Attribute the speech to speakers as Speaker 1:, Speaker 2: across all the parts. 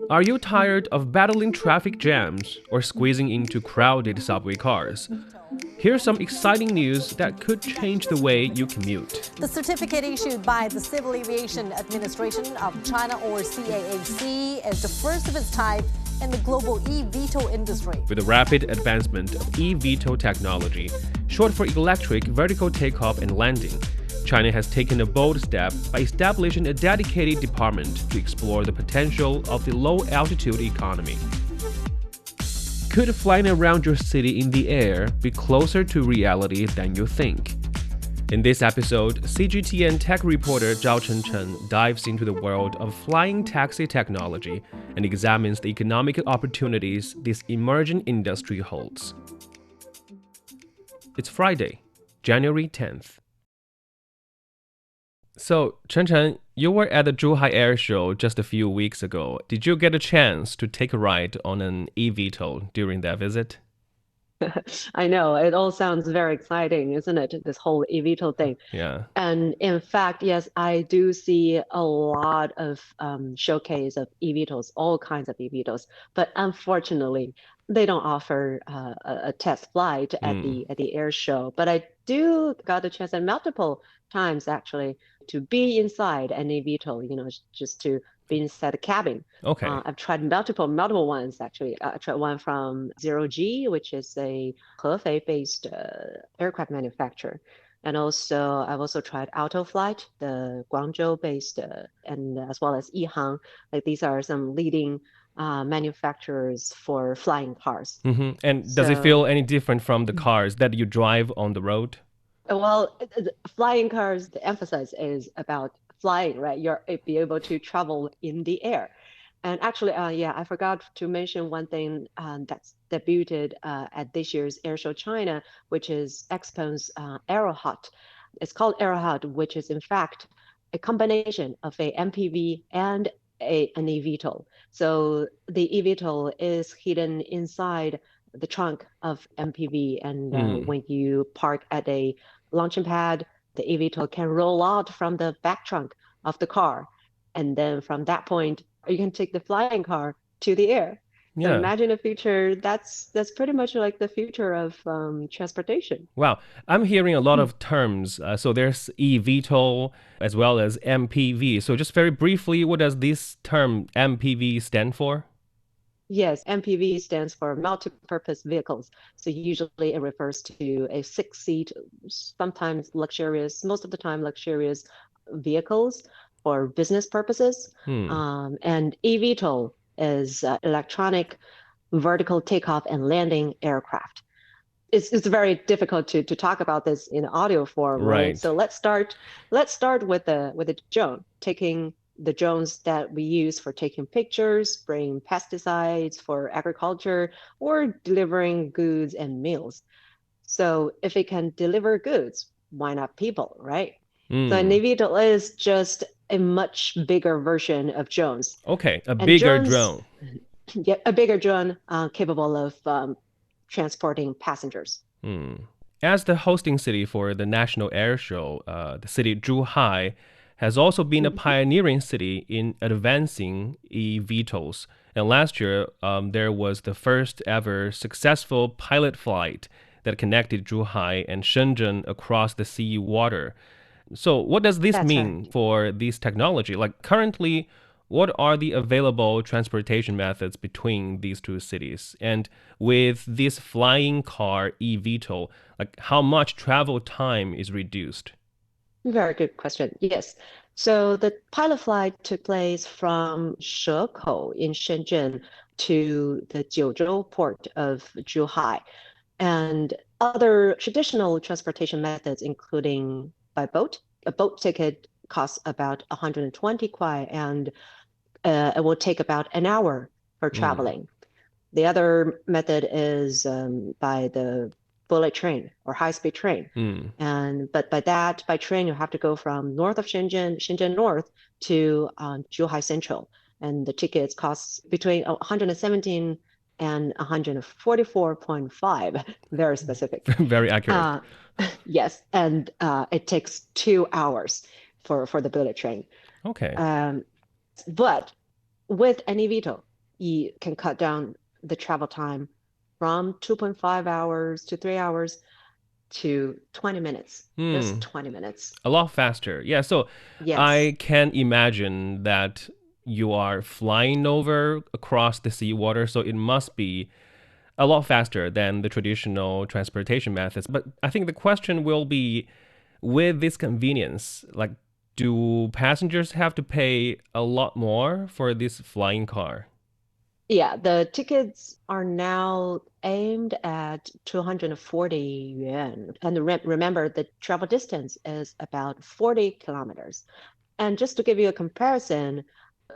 Speaker 1: Are you tired of battling traffic jams or squeezing into crowded subway cars? Here's some exciting news that could change the way you commute.
Speaker 2: The certificate issued by the Civil Aviation Administration of China, or CAAC, is the first of its type in the global eVTOL industry.
Speaker 1: With the rapid advancement of eVTOL technology, short for electric vertical takeoff and landing, China has taken a bold step by establishing a dedicated department to explore the potential of the low-altitude economy. Could flying around your city in the air be closer to reality than you think? In this episode, CGTN tech reporter Zhao Chenchen dives into the world of flying taxi technology and examines the economic opportunities this emerging industry holds. It's Friday, January 10th. So, Chenchen, you were at the Zhuhai Air Show just a few weeks ago. Did you get a chance to take a ride on an eVTOL during that visit?
Speaker 3: I know, it all sounds very exciting, isn't it? This whole eVTOL thing.
Speaker 1: Yeah.
Speaker 3: And in fact, yes, I do see a lot of showcase of eVTOLs, all kinds of eVTOLs. But unfortunately, they don't offer a test flight at the air show. But I do got a chance at multiple times actually to be inside an eVTOL, just to be inside the cabin.
Speaker 1: Okay.
Speaker 3: I've tried multiple ones actually. I tried one from Zero G, which is a Hefei-based aircraft manufacturer. And also, I've also tried Autoflight, the Guangzhou-based, and as well as Yihang. Like these are some leading manufacturers for flying cars.
Speaker 1: Mm-hmm. And does it feel any different from the cars that you drive on the road?
Speaker 3: Well, flying cars, the emphasis is about flying, right? You're be able to travel in the air. And actually, I forgot to mention one thing that's debuted at this year's Airshow China, which is Expon's Aerohot. It's called Aerohot, which is in fact a combination of a MPV and an eVTOL. So the eVTOL is hidden inside the trunk of MPV, and when you park at a launching pad, the eVTOL can roll out from the back trunk of the car. And then from that point, you can take the flying car to the air. So
Speaker 1: Yeah.
Speaker 3: imagine a future that's pretty much like the future of transportation.
Speaker 1: Wow. I'm hearing a lot of terms. So there's eVTOL as well as MPV. So just very briefly, what does this term MPV stand for?
Speaker 3: Yes, MPV stands for multi-purpose vehicles. So usually it refers to a 6-seat, sometimes luxurious, most of the time luxurious vehicles for business purposes. And eVTOL is electronic vertical takeoff and landing aircraft. It's very difficult to talk about this in audio form, right? So let's start with the drone, taking the drones that we use for taking pictures, spraying pesticides for agriculture, or delivering goods and meals. So if it can deliver goods, why not people, right? So an eVTOL is just a much bigger version of drones.
Speaker 1: Okay, a bigger drone.
Speaker 3: Yeah, a bigger drone capable of transporting passengers.
Speaker 1: As the hosting city for the National Air Show, the city Zhuhai has also been a pioneering city in advancing eVTOLs. And last year, there was the first ever successful pilot flight that connected Zhuhai and Shenzhen across the sea water. So what does this mean for this technology? Like currently, what are the available transportation methods between these two cities? And with this flying car eVTOL, like how much travel time is reduced?
Speaker 3: Very good question. Yes. So the pilot flight took place from Shekou in Shenzhen to the Jiuzhou port of Zhuhai, and other traditional transportation methods, including by boat. A boat ticket costs about 120 kuai, and it will take about an hour for traveling. The other method is by the bullet train or high-speed train. But by train, you have to go from north of Shenzhen North to Zhuhai Central. And the tickets cost between 117 and 144.5, very specific.
Speaker 1: Very accurate.
Speaker 3: Yes, and it takes 2 hours for the bullet train.
Speaker 1: Okay.
Speaker 3: But with an eVTOL, you can cut down the travel time from 2.5 hours to 3 hours to 20 minutes, just
Speaker 1: Hmm.
Speaker 3: 20 minutes.
Speaker 1: A lot faster. Yeah, so
Speaker 3: Yes.
Speaker 1: I can imagine that you are flying over across the seawater, so it must be a lot faster than the traditional transportation methods. But I think the question will be, with this convenience, like, do passengers have to pay a lot more for this flying car?
Speaker 3: Yeah, the tickets are now aimed at 240 yuan. And remember, the travel distance is about 40 kilometers. And just to give you a comparison,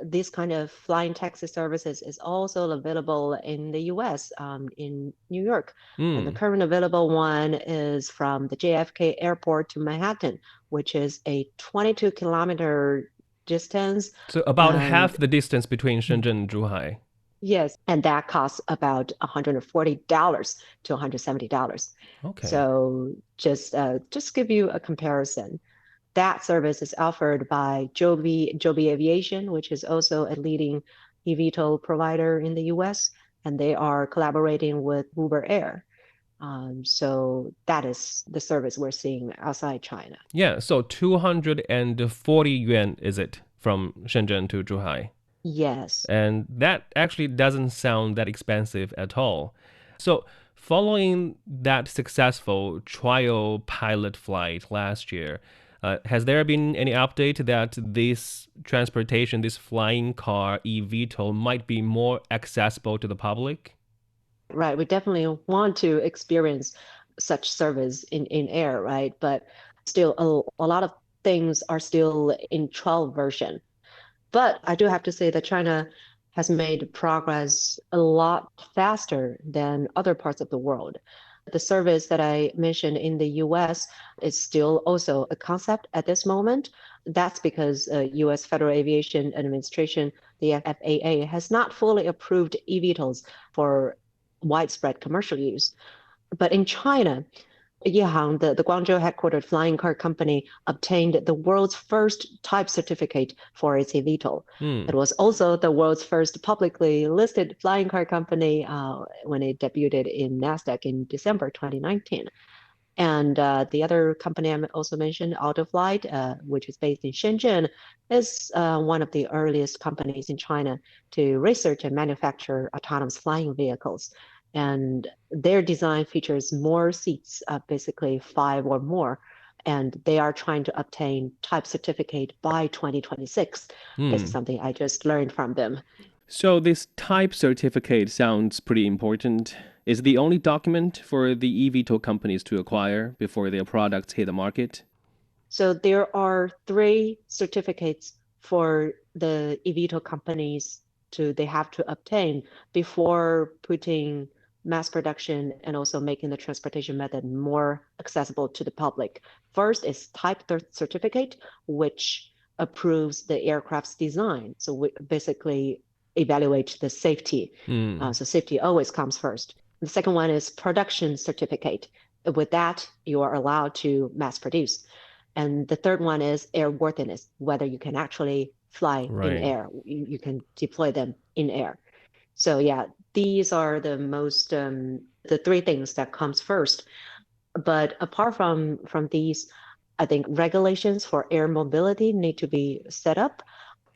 Speaker 3: this kind of flying taxi services is also available in the US, in New York. And the
Speaker 1: Hmm.
Speaker 3: current available one is from the JFK airport to Manhattan, which is a 22-kilometer distance.
Speaker 1: So about half
Speaker 3: And
Speaker 1: the distance between Shenzhen and Zhuhai.
Speaker 3: yes, and that costs about $140 to $170.
Speaker 1: Okay.
Speaker 3: So just give you a comparison. That service is offered by Joby Aviation, which is also a leading eVTOL provider in the US, and they are collaborating with Uber Air. So that is the service we're seeing outside China.
Speaker 1: Yeah, so 240 yuan is it from Shenzhen to Zhuhai?
Speaker 3: Yes.
Speaker 1: And that actually doesn't sound that expensive at all. So, following that successful trial pilot flight last year, has there been any update that this transportation, this flying car eVTOL, might be more accessible to the public?
Speaker 3: Right. We definitely want to experience such service in air, right? But still, a lot of things are still in trial version. But I do have to say that China has made progress a lot faster than other parts of the world. The service that I mentioned in the US is still also a concept at this moment. That's because US Federal Aviation Administration, the FAA, has not fully approved eVTOLs for widespread commercial use. But in China, Yihang, the Guangzhou headquartered flying car company, obtained the world's first type certificate for its eVTOL.
Speaker 1: Hmm.
Speaker 3: It was also the world's first publicly listed flying car company when it debuted in NASDAQ in December 2019. And the other company I also mentioned, Autoflight, which is based in Shenzhen, is one of the earliest companies in China to research and manufacture autonomous flying vehicles. And their design features more seats, basically five or more. And they are trying to obtain type certificate by 2026. This is
Speaker 1: Hmm.
Speaker 3: something I just learned from them.
Speaker 1: So, this type certificate sounds pretty important. Is it the only document for the eVTOL companies to acquire before their products hit the market?
Speaker 3: So there are three certificates for the eVTOL companies they have to obtain before putting mass production and also making the transportation method more accessible to the public. First is type certificate, which approves the aircraft's design. So we basically evaluate the safety.
Speaker 1: Hmm.
Speaker 3: So safety always comes first. The second one is production certificate. With that, you are allowed to mass produce. And the third one is airworthiness, whether you can actually fly in
Speaker 1: Right.
Speaker 3: air. You can deploy them in air. So yeah, these are the three things that comes first. But apart from these, I think regulations for air mobility need to be set up.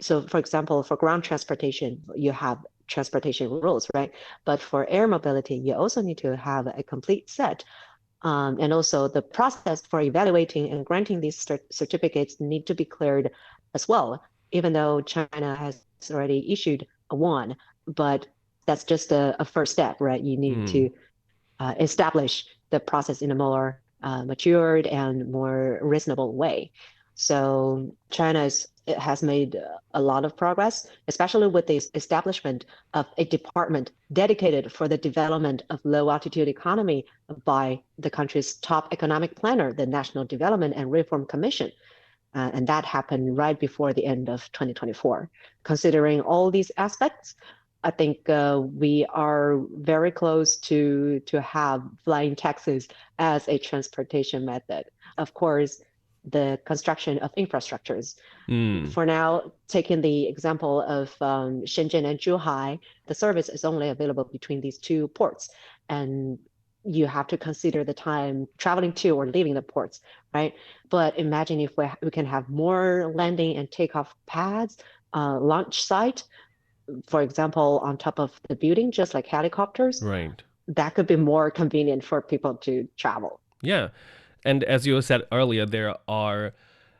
Speaker 3: So for example, for ground transportation, you have transportation rules, right? But for air mobility, you also need to have a complete set, and also the process for evaluating and granting these certificates need to be cleared as well, even though China has already issued one. But that's just a first step, right? You need
Speaker 1: Hmm.
Speaker 3: to establish the process in a more matured and more reasonable way. So has made a lot of progress, especially with the establishment of a department dedicated for the development of low altitude economy by the country's top economic planner, the National Development and Reform Commission. And that happened right before the end of 2024. Considering all these aspects, I think we are very close to have flying taxis as a transportation method. Of course, the construction of infrastructures.
Speaker 1: Mm,
Speaker 3: For now, taking the example of Shenzhen and Zhuhai, the service is only available between these two ports. And you have to consider the time traveling to or leaving the ports, right? But imagine if we can have more landing and takeoff pads, launch site, for example, on top of the building, just like helicopters,
Speaker 1: right.
Speaker 3: that could be more convenient for people to travel.
Speaker 1: Yeah. And as you said earlier, there are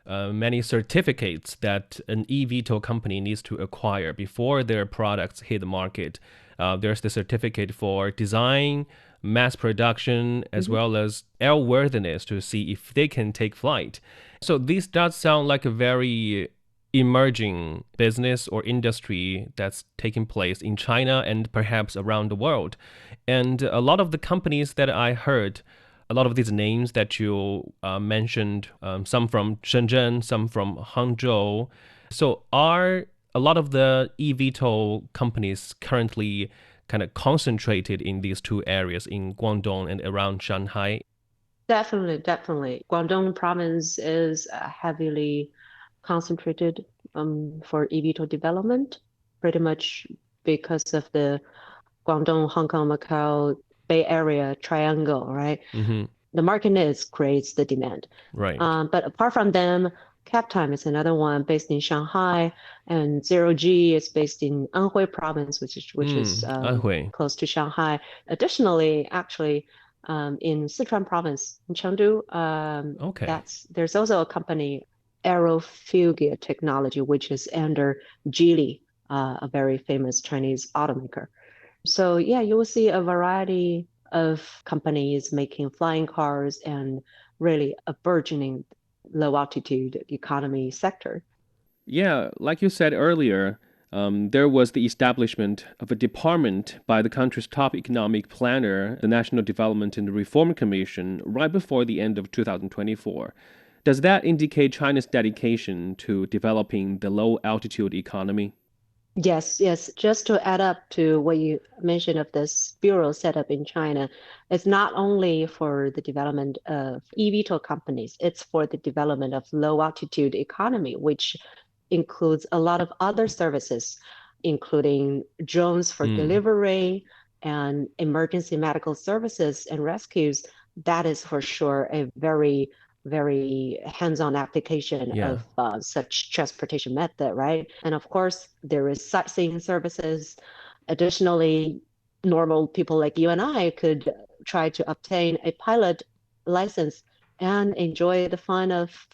Speaker 1: many certificates that an eVTOL company needs to acquire before their products hit the market. There's the certificate for design, mass production, as well as airworthiness to see if they can take flight. So this does sound like a very emerging business or industry that's taking place in China and perhaps around the world. And a lot of the companies that I heard, a lot of these names that you mentioned, some from Shenzhen, some from Hangzhou. So are a lot of the eVTOL companies currently kind of concentrated in these two areas in Guangdong and around Shanghai?
Speaker 3: Definitely, definitely. Guangdong province is heavily concentrated for eVTOL development, pretty much because of the Guangdong, Hong Kong, Macau, Bay Area triangle, right?
Speaker 1: Mm-hmm.
Speaker 3: The market needs creates the demand.
Speaker 1: Right.
Speaker 3: But apart from them, Captime is another one based in Shanghai, and Zero G is based in Anhui province, which is
Speaker 1: Anhui.
Speaker 3: close to Shanghai. Additionally, actually, in Sichuan province, in Chengdu,
Speaker 1: Okay.
Speaker 3: there's also a company, Aerofugia Technology, which is under Geely, a very famous Chinese automaker. So yeah, you will see a variety of companies making flying cars and really a burgeoning low altitude economy sector.
Speaker 1: Yeah, like you said earlier, there was the establishment of a department by the country's top economic planner, the National Development and Reform Commission, right before the end of 2024. Does that indicate China's dedication to developing the low altitude economy?
Speaker 3: Yes, yes. Just to add up to what you mentioned of this bureau set up in China, it's not only for the development of eVTOL companies, it's for the development of low altitude economy, which includes a lot of other services, including drones for delivery and emergency medical services and rescues. That is for sure a very hands-on application
Speaker 1: Yeah.
Speaker 3: of such transportation method, right? And of course, there is sightseeing services. Additionally, normal people like you and I could try to obtain a pilot license and enjoy the fun of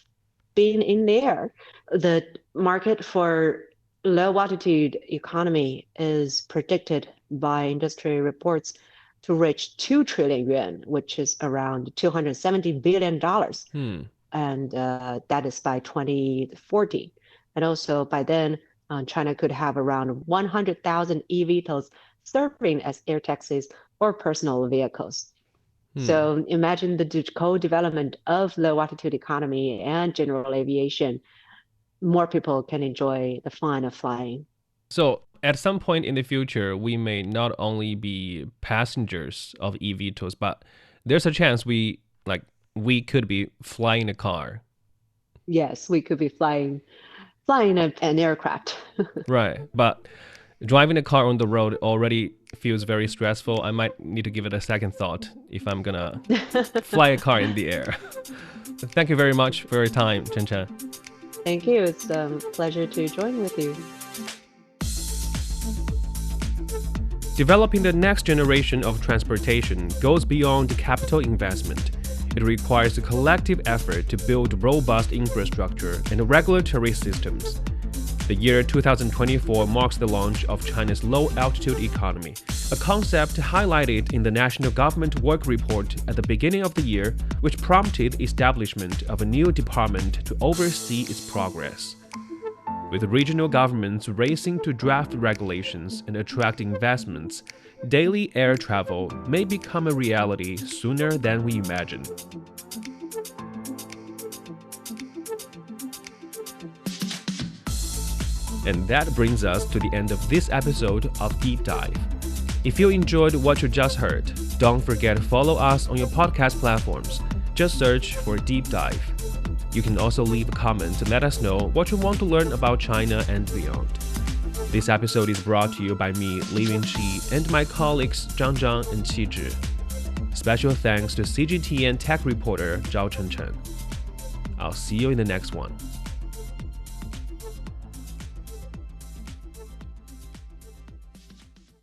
Speaker 3: being in the air. The market for low altitude economy is predicted by industry reports to reach 2 trillion yuan, which is around $270 billion. And that is by 2040. And also by then, China could have around 100,000 eVTOLs serving as air taxis or personal vehicles. So imagine the co-development of low altitude economy and general aviation. More people can enjoy the fun of flying.
Speaker 1: So at some point in the future, we may not only be passengers of eVTOLs, but there's a chance we could be flying a car.
Speaker 3: Yes, we could be flying an aircraft.
Speaker 1: Right. But driving a car on the road already feels very stressful. I might need to give it a second thought if I'm gonna fly a car in the air. Thank you very much for your time, Chen Chen.
Speaker 3: Thank you. It's a pleasure to join with you.
Speaker 1: Developing the next generation of transportation goes beyond capital investment. It requires a collective effort to build robust infrastructure and regulatory systems. The year 2024 marks the launch of China's low-altitude economy, a concept highlighted in the National Government Work Report at the beginning of the year, which prompted establishment of a new department to oversee its progress. With regional governments racing to draft regulations and attract investments, daily air travel may become a reality sooner than we imagine. And that brings us to the end of this episode of Deep Dive. If you enjoyed what you just heard, don't forget to follow us on your podcast platforms. Just search for Deep Dive. You can also leave a comment to let us know what you want to learn about China and beyond. This episode is brought to you by me, Li Yunqi, and my colleagues Zhang Zhang and Qi Zhi. Special thanks to CGTN tech reporter Zhao Chenchen. I'll see you in the next one.